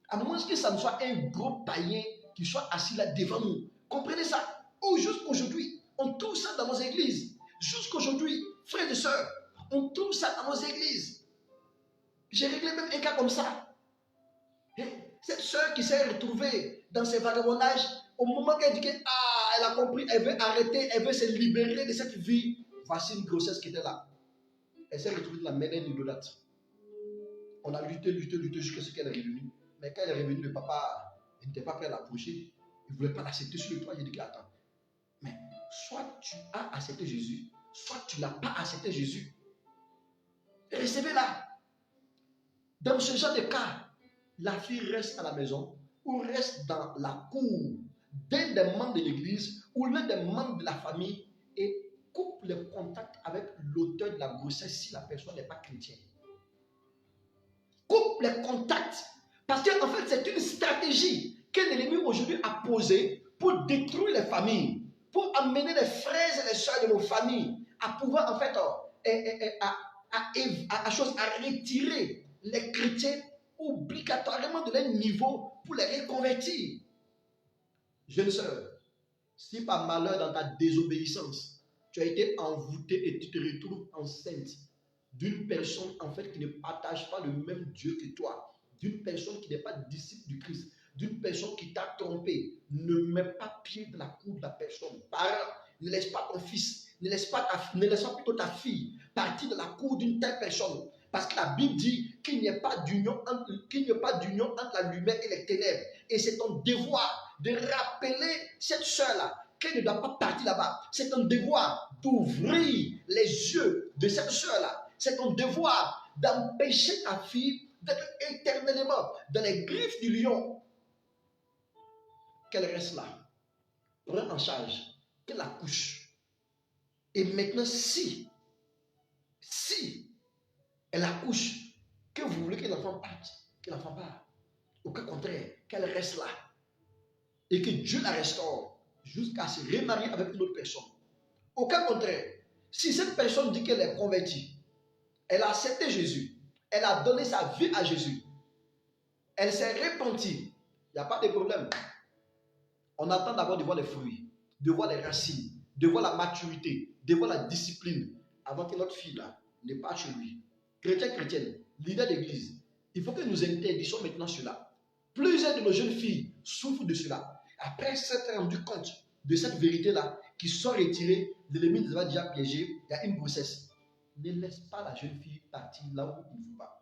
À moins que ça ne soit un gros païen qui soit assis là devant nous. Comprenez ça? Jusqu'aujourd'hui, on trouve ça dans nos églises. Jusqu'aujourd'hui, frères et sœurs, on trouve ça dans nos églises. J'ai réglé même un cas comme ça. Cette sœur qui s'est retrouvée dans ses vagabondages, au moment qu'elle dit qu'elle a compris, elle veut arrêter, elle veut se libérer de cette vie, voici une grossesse qui était là. Elle s'est retrouvée dans la main d'un idolâtre. On a lutté jusqu'à ce qu'elle est revenue. Mais quand elle est revenue, le papa n'était pas prêt à l'approcher. Il ne voulait pas l'accepter sur le toit. J'ai dit attends, mais soit tu as accepté Jésus, soit tu n'as pas accepté Jésus. Recevez-la. Dans ce genre de cas, la fille reste à la maison ou reste dans la cour d'un des membres de l'église ou l'un des membres de la famille et coupe le contact avec l'auteur de la grossesse si la personne n'est pas chrétienne. Coupe les contacts. Parce qu'en fait, c'est une stratégie que l'ennemi aujourd'hui a posée pour détruire les familles, pour amener les frères et les soeurs de nos familles à pouvoir, en fait, à retirer les chrétiens obligatoirement de leur niveau pour les reconvertir. Jeune sœur, si par malheur dans ta désobéissance, tu as été envoûté et tu te retrouves enceinte d'une personne en fait qui ne partage pas le même Dieu que toi, d'une personne qui n'est pas disciple du Christ, d'une personne qui t'a trompé, ne mets pas pied dans la cour de la personne. Parent, ne laisse pas ton fils, ne laisse pas plutôt ta fille partir de la cour d'une telle personne. Parce que la Bible dit qu'il n'y a pas d'union entre la lumière et les ténèbres. Et c'est ton devoir de rappeler cette sœur-là qu'elle ne doit pas partir là-bas. C'est ton devoir d'ouvrir les yeux de cette sœur-là. C'est ton devoir d'empêcher ta fille d'être éternellement dans les griffes du lion. Qu'elle reste là. Prends en charge. Qu'elle accouche. Et maintenant, si elle accouche, que vous voulez que l'enfant parte, que l'enfant parte. Au cas contraire, qu'elle reste là. Et que Dieu la restaure jusqu'à se remarier avec une autre personne. Au cas contraire, si cette personne dit qu'elle est convertie, elle a accepté Jésus, elle a donné sa vie à Jésus, elle s'est repentie, il n'y a pas de problème. On attend d'abord de voir les fruits, de voir les racines, de voir la maturité, de voir la discipline, avant que notre fille là ne parte chez lui. Chrétienne, leader d'église, il faut que nous interdisons maintenant cela. Plusieurs de nos jeunes filles souffrent de cela. Après s'être rendu compte de cette vérité-là, qui sont retirés, l'ennemi nous a déjà piégé, il y a une grossesse. Ne laisse pas la jeune fille partir là où il ne faut pas.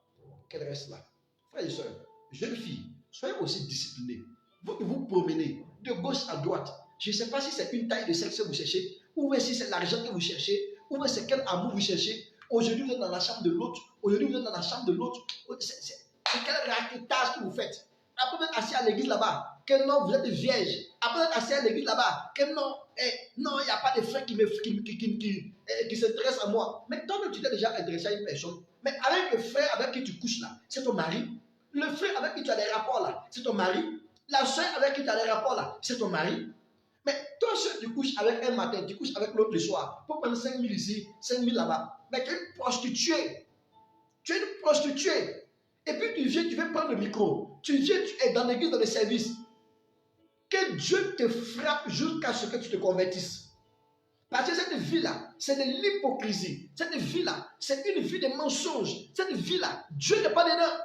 Qu'elle reste là. Frères et sœurs, jeunes filles, soyez aussi disciplinés. Vous que vous promenez de gauche à droite, je ne sais pas si c'est une taille de sexe que vous cherchez, ou si c'est l'argent que vous cherchez, ou c'est quel amour vous cherchez. Aujourd'hui, vous êtes dans la chambre de l'autre. Aujourd'hui, vous êtes dans la chambre de l'autre. C'est quel raquetage que vous faites. Après, vous êtes assis à l'église là-bas. Que non, vous êtes vierge. Après, vous êtes assis à l'église là-bas. Que non, non, il n'y a pas de frère qui s'intéresse à moi. Mais toi-même, tu t'es déjà intéressé à une personne. Mais avec le frère avec qui tu couches là, c'est ton mari. Le frère avec qui tu as des rapports là, c'est ton mari. La soeur avec qui tu as des rapports là, c'est ton mari. Mais toi, seul, tu couches avec un matin, tu couches avec l'autre le soir. Pour prendre 5 000 ici, 5 000 là-bas. Mais tu es une prostituée. Tu es une prostituée. Et puis tu viens, tu veux prendre le micro. Tu viens, tu es dans l'église, dans le service. Que Dieu te frappe jusqu'à ce que tu te convertisses. Parce que cette vie-là, c'est de l'hypocrisie. Cette vie-là, c'est une vie de mensonges. Cette vie-là, Dieu n'est pas dedans.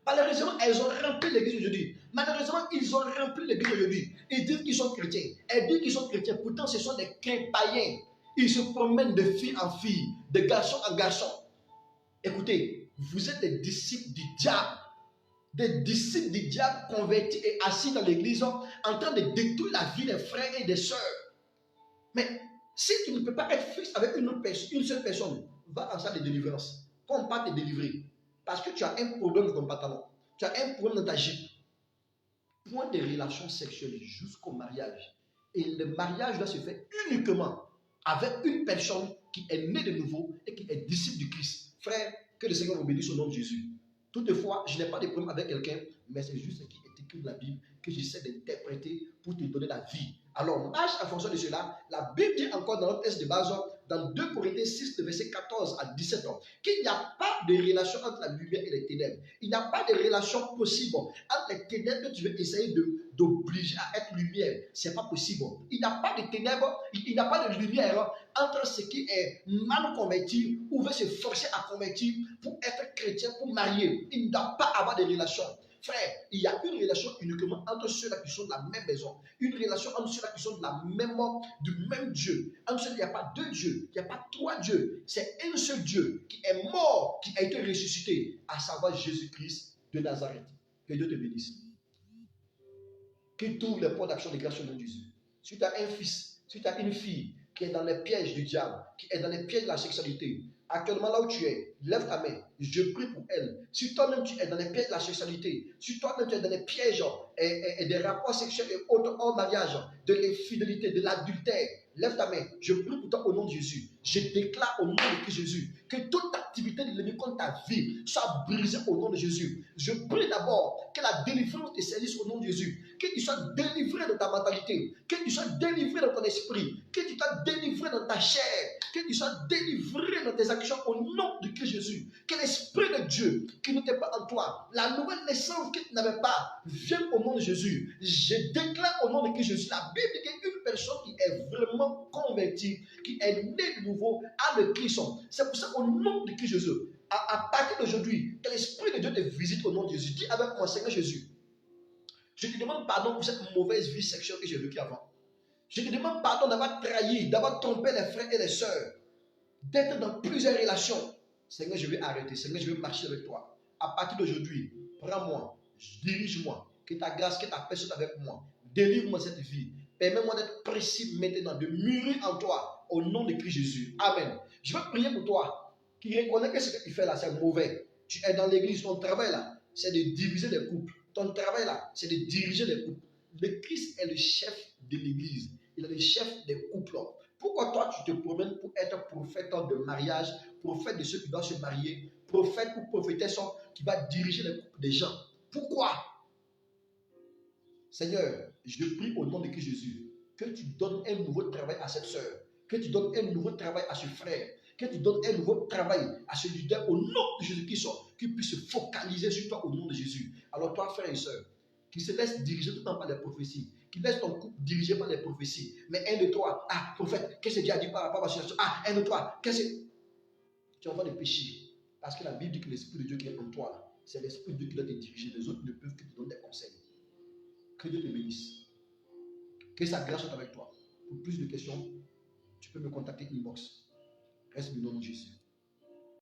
Malheureusement, elles ont rempli l'église aujourd'hui. Malheureusement, ils ont rempli l'église aujourd'hui. Ils disent qu'ils sont chrétiens. Elles disent qu'ils sont chrétiens. Pourtant, ce sont des païens. Ils se promènent de fille en fille, de garçon en garçon. Écoutez, vous êtes des disciples du diable. Des disciples du diable convertis et assis dans l'église en train de détruire la vie des frères et des sœurs. Mais si tu ne peux pas être fixe avec une autre personne, une seule personne, va en salle de délivrance. Qu'on ne pas te délivrer. Parce que tu as un problème dans ton pantalon. Tu as un problème dans ta jupe. Point de relation sexuelle jusqu'au mariage. Et le mariage doit se faire uniquement avec une personne qui est née de nouveau et qui est disciple du Christ. Frère, que le Seigneur vous bénisse au nom de Jésus. Toutefois, je n'ai pas de problème avec quelqu'un, mais c'est juste ce qui est écrit dans la Bible que j'essaie d'interpréter pour te donner la vie. Alors, marche en fonction de cela. La Bible dit encore dans notre texte de base, dans 2 Corinthiens 6, verset 14 à 17 ans, qu'il n'y a pas de relation entre la lumière et les ténèbres. Il n'y a pas de relation possible entre les ténèbres que tu veux essayer d'obliger à être lumière. Ce n'est pas possible. Il n'y a pas de ténèbres, il n'y a pas de lumière entre ce qui est mal converti ou veut se forcer à convertir pour être chrétien, pour marier. Il ne doit pas avoir de relation. Frère, il y a une relation uniquement entre ceux-là qui sont de la même maison. Une relation entre ceux-là qui sont de du même Dieu. Entre ceux-là, il n'y a pas deux dieux, il n'y a pas trois dieux. C'est un seul Dieu qui est mort, qui a été ressuscité, à savoir Jésus-Christ de Nazareth. Que Dieu te bénisse. Que tous les points d'action de grâce au nom de Jésus. Si tu as un fils, si tu as une fille qui est dans les pièges du diable, qui est dans les pièges de la sexualité, actuellement là où tu es, lève ta main, je prie pour elle. Si toi-même tu es dans les pièges de la sexualité, si toi-même tu es dans les pièges et des rapports sexuels et autres hors mariage, de l'infidélité, de l'adultère, lève ta main, je prie pour toi au nom de Jésus. Je déclare au nom de Christ Jésus que toute activité de l'ennemi contre ta vie soit brisée au nom de Jésus. Je prie d'abord que la délivrance te saisisse au nom de Jésus, que tu sois délivré de ta mentalité, que tu sois délivré de ton esprit, que tu sois délivré dans ta chair, que tu sois délivré dans tes actions au nom de Christ Jésus. Que l'Esprit de Dieu qui n'était pas en toi, la nouvelle naissance que tu n'avais pas, vienne au nom de Jésus. Je déclare au nom de Christ Jésus. La Bible dit qu'une personne qui est vraiment convertie, qui est née de nouveau, a le Christ. C'est pour ça qu'au nom de Christ Jésus, à partir d'aujourd'hui, que l'Esprit de Dieu te visite au nom de Jésus. Dis avec moi, Seigneur Jésus, je te demande pardon pour cette mauvaise vie sexuelle que j'ai vécue avant. Je te demande pardon d'avoir trahi, d'avoir trompé les frères et les sœurs, d'être dans plusieurs relations. Seigneur, je vais arrêter. Seigneur, je vais marcher avec toi. À partir d'aujourd'hui, prends-moi, dirige-moi, que ta grâce, que ta paix soit avec moi. Délivre-moi cette vie. Permets-moi d'être précis maintenant, de mûrir en toi, au nom de Christ Jésus. Amen. Je veux prier pour toi, qui reconnais que ce que tu fais là, c'est mauvais. Tu es dans l'église, ton travail là, c'est de diviser les couples. Ton travail là, c'est de diriger les couples. Le Christ est le chef de l'église. Il est le chef des couples. Pourquoi toi tu te promènes pour être prophète de mariage, prophète de ceux qui doivent se marier, prophète ou prophétesse qui va diriger les couples des gens? Pourquoi? Seigneur, je prie au nom de Christ Jésus que tu donnes un nouveau travail à cette sœur, que tu donnes un nouveau travail à ce frère, que tu donnes un nouveau travail à ce leader au nom de Jésus-Christ, qui puisse se focaliser sur toi au nom de Jésus. Alors toi, frère et sœur, qui se laisse diriger tout le temps par les prophéties, qui laisse ton couple dirigé par les prophéties. Mais un de toi, ah, prophète, qu'est-ce que Dieu a dit par rapport à ma situation? Ah, un de toi, qu'est-ce que... Tu envoies des péchés. Parce que la Bible dit que l'Esprit de Dieu qui est en toi, c'est l'Esprit de Dieu qui doit te diriger. Les autres ne peuvent que te donner des conseils. Que Dieu te bénisse. Que sa grâce soit avec toi. Pour plus de questions, tu peux me contacter inbox. Reste le nom de Jésus.